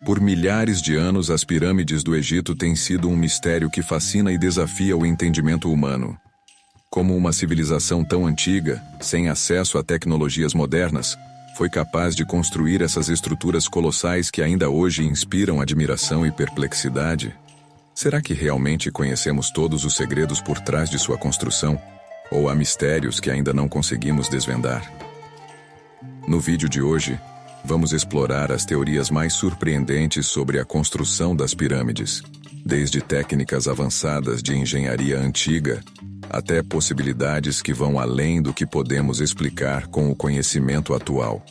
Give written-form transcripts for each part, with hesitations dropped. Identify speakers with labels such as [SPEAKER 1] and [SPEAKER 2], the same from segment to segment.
[SPEAKER 1] Por milhares de anos, as pirâmides do Egito têm sido um mistério que fascina e desafia o entendimento humano. Como uma civilização tão antiga, sem acesso a tecnologias modernas, foi capaz de construir essas estruturas colossais que ainda hoje inspiram admiração e perplexidade? Será que realmente conhecemos todos os segredos por trás de sua construção? Ou há mistérios que ainda não conseguimos desvendar? No vídeo de hoje, vamos explorar as teorias mais surpreendentes sobre a construção das pirâmides, desde técnicas avançadas de engenharia antiga até possibilidades que vão além do que podemos explicar com o conhecimento atual.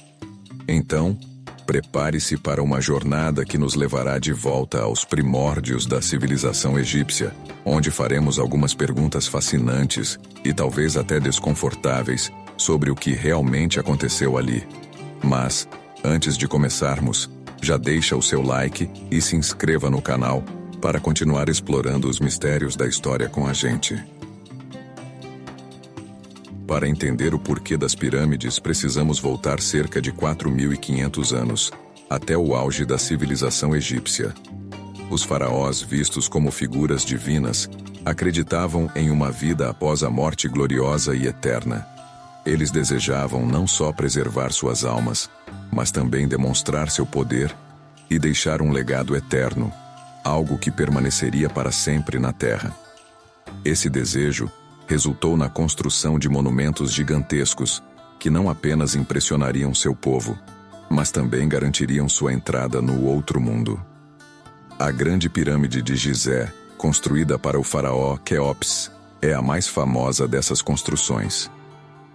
[SPEAKER 1] Então, prepare-se para uma jornada que nos levará de volta aos primórdios da civilização egípcia, onde faremos algumas perguntas fascinantes e talvez até desconfortáveis sobre o que realmente aconteceu ali. Mas, antes de começarmos, já deixa o seu like e se inscreva no canal para continuar explorando os mistérios da história com a gente. Para entender o porquê das pirâmides, precisamos voltar cerca de 4.500 anos, até o auge da civilização egípcia. Os faraós, vistos como figuras divinas, acreditavam em uma vida após a morte gloriosa e eterna. Eles desejavam não só preservar suas almas, mas também demonstrar seu poder e deixar um legado eterno, algo que permaneceria para sempre na Terra. Esse desejo resultou na construção de monumentos gigantescos que não apenas impressionariam seu povo, mas também garantiriam sua entrada no outro mundo. A Grande Pirâmide de Gizé, construída para o faraó Quéops, é a mais famosa dessas construções.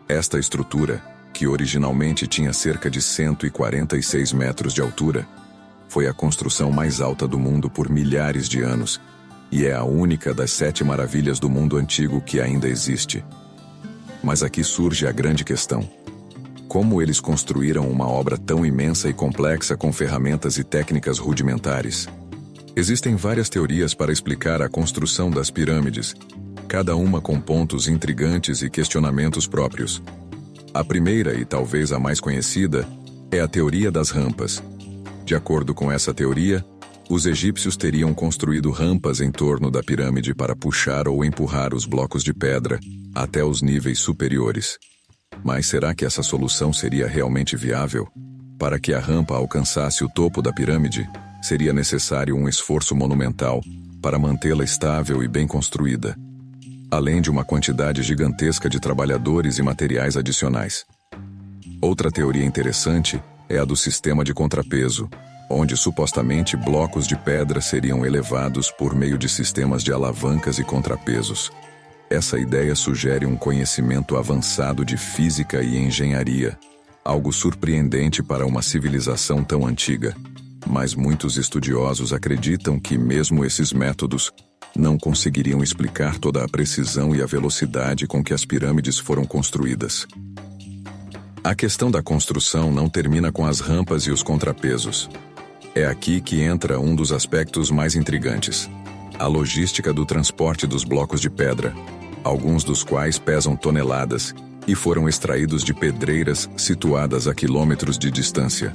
[SPEAKER 1] Esta estrutura, que originalmente tinha cerca de 146 metros de altura, foi a construção mais alta do mundo por milhares de anos e é a única das 7 maravilhas do mundo antigo que ainda existe. Mas aqui surge a grande questão: como eles construíram uma obra tão imensa e complexa com ferramentas e técnicas rudimentares? Existem várias teorias para explicar a construção das pirâmides, cada uma com pontos intrigantes e questionamentos próprios. A primeira, e talvez a mais conhecida, é a teoria das rampas. De acordo com essa teoria, os egípcios teriam construído rampas em torno da pirâmide para puxar ou empurrar os blocos de pedra até os níveis superiores. Mas será que essa solução seria realmente viável? Para que a rampa alcançasse o topo da pirâmide, seria necessário um esforço monumental para mantê-la estável e bem construída, além de uma quantidade gigantesca de trabalhadores e materiais adicionais. Outra teoria interessante é a do sistema de contrapeso, onde supostamente blocos de pedra seriam elevados por meio de sistemas de alavancas e contrapesos. Essa ideia sugere um conhecimento avançado de física e engenharia, algo surpreendente para uma civilização tão antiga. Mas muitos estudiosos acreditam que mesmo esses métodos não conseguiriam explicar toda a precisão e a velocidade com que as pirâmides foram construídas. A questão da construção não termina com as rampas e os contrapesos. É aqui que entra um dos aspectos mais intrigantes: a logística do transporte dos blocos de pedra, alguns dos quais pesam toneladas e foram extraídos de pedreiras situadas a quilômetros de distância.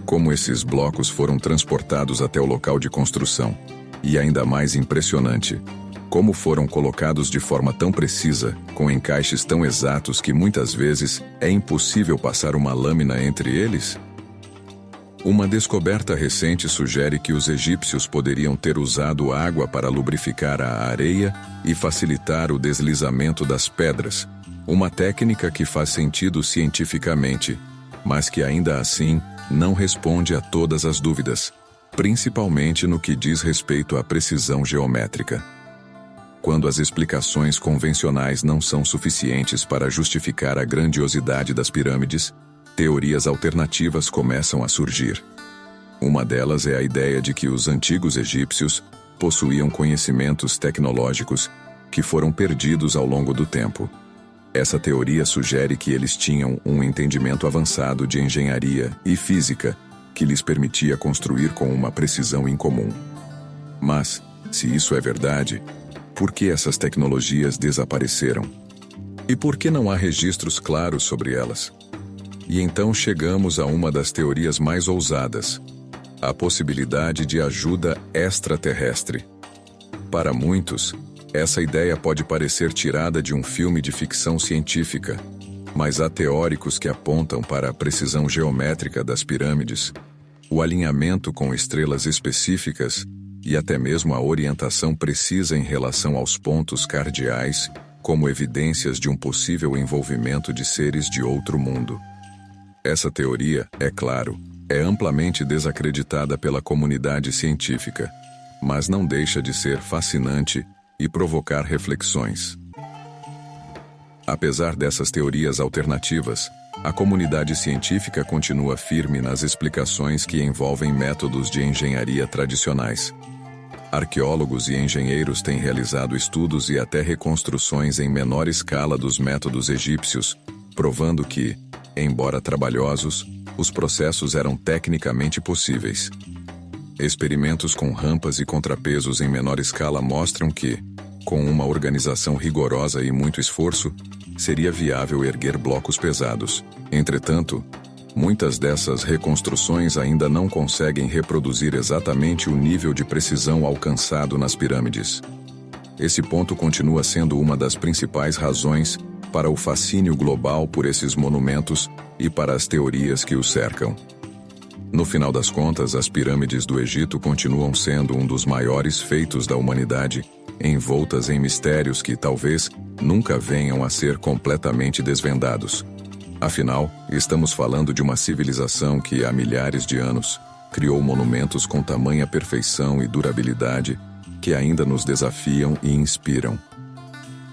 [SPEAKER 1] Como esses blocos foram transportados até o local de construção? E ainda mais impressionante, como foram colocados de forma tão precisa, com encaixes tão exatos que muitas vezes é impossível passar uma lâmina entre eles? Uma descoberta recente sugere que os egípcios poderiam ter usado água para lubrificar a areia e facilitar o deslizamento das pedras, uma técnica que faz sentido cientificamente, mas que ainda assim não responde a todas as dúvidas, principalmente no que diz respeito à precisão geométrica. Quando as explicações convencionais não são suficientes para justificar a grandiosidade das pirâmides, teorias alternativas começam a surgir. Uma delas é a ideia de que os antigos egípcios possuíam conhecimentos tecnológicos que foram perdidos ao longo do tempo. Essa teoria sugere que eles tinham um entendimento avançado de engenharia e física que lhes permitia construir com uma precisão incomum. Mas, se isso é verdade, por que essas tecnologias desapareceram? E por que não há registros claros sobre elas? E então chegamos a uma das teorias mais ousadas. a possibilidade de ajuda extraterrestre. Para muitos, essa ideia pode parecer tirada de um filme de ficção científica, mas há teóricos que apontam para a precisão geométrica das pirâmides, o alinhamento com estrelas específicas e até mesmo a orientação precisa em relação aos pontos cardeais, como evidências de um possível envolvimento de seres de outro mundo. Essa teoria, é claro, é amplamente desacreditada pela comunidade científica, mas não deixa de ser fascinante e provocar reflexões. Apesar dessas teorias alternativas, a comunidade científica continua firme nas explicações que envolvem métodos de engenharia tradicionais. Arqueólogos e engenheiros têm realizado estudos e até reconstruções em menor escala dos métodos egípcios, provando que, embora trabalhosos, os processos eram tecnicamente possíveis. Experimentos com rampas e contrapesos em menor escala mostram que, com uma organização rigorosa e muito esforço, seria viável erguer blocos pesados. Entretanto, muitas dessas reconstruções ainda não conseguem reproduzir exatamente o nível de precisão alcançado nas pirâmides. Esse ponto continua sendo uma das principais razões para o fascínio global por esses monumentos e para as teorias que os cercam. No final das contas, as pirâmides do Egito continuam sendo um dos maiores feitos da humanidade, envoltas em mistérios que talvez nunca venham a ser completamente desvendados. Afinal, estamos falando de uma civilização que, há milhares de anos, criou monumentos com tamanha perfeição e durabilidade que ainda nos desafiam e inspiram.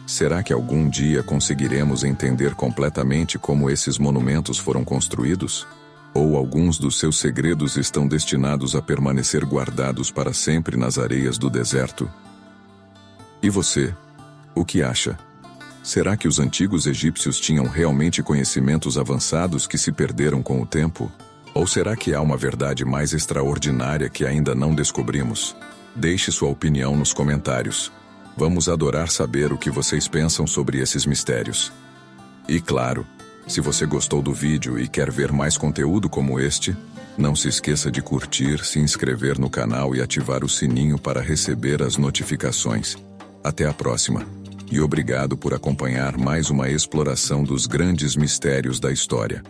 [SPEAKER 1] Será que algum dia conseguiremos entender completamente como esses monumentos foram construídos? Ou alguns dos seus segredos estão destinados a permanecer guardados para sempre nas areias do deserto? E você? O que acha? Será que os antigos egípcios tinham realmente conhecimentos avançados que se perderam com o tempo? Ou será que há uma verdade mais extraordinária que ainda não descobrimos? Deixe sua opinião nos comentários. Vamos adorar saber o que vocês pensam sobre esses mistérios. E claro, se você gostou do vídeo e quer ver mais conteúdo como este, não se esqueça de curtir, se inscrever no canal e ativar o sininho para receber as notificações. Até a próxima. E obrigado por acompanhar mais uma exploração dos grandes mistérios da história.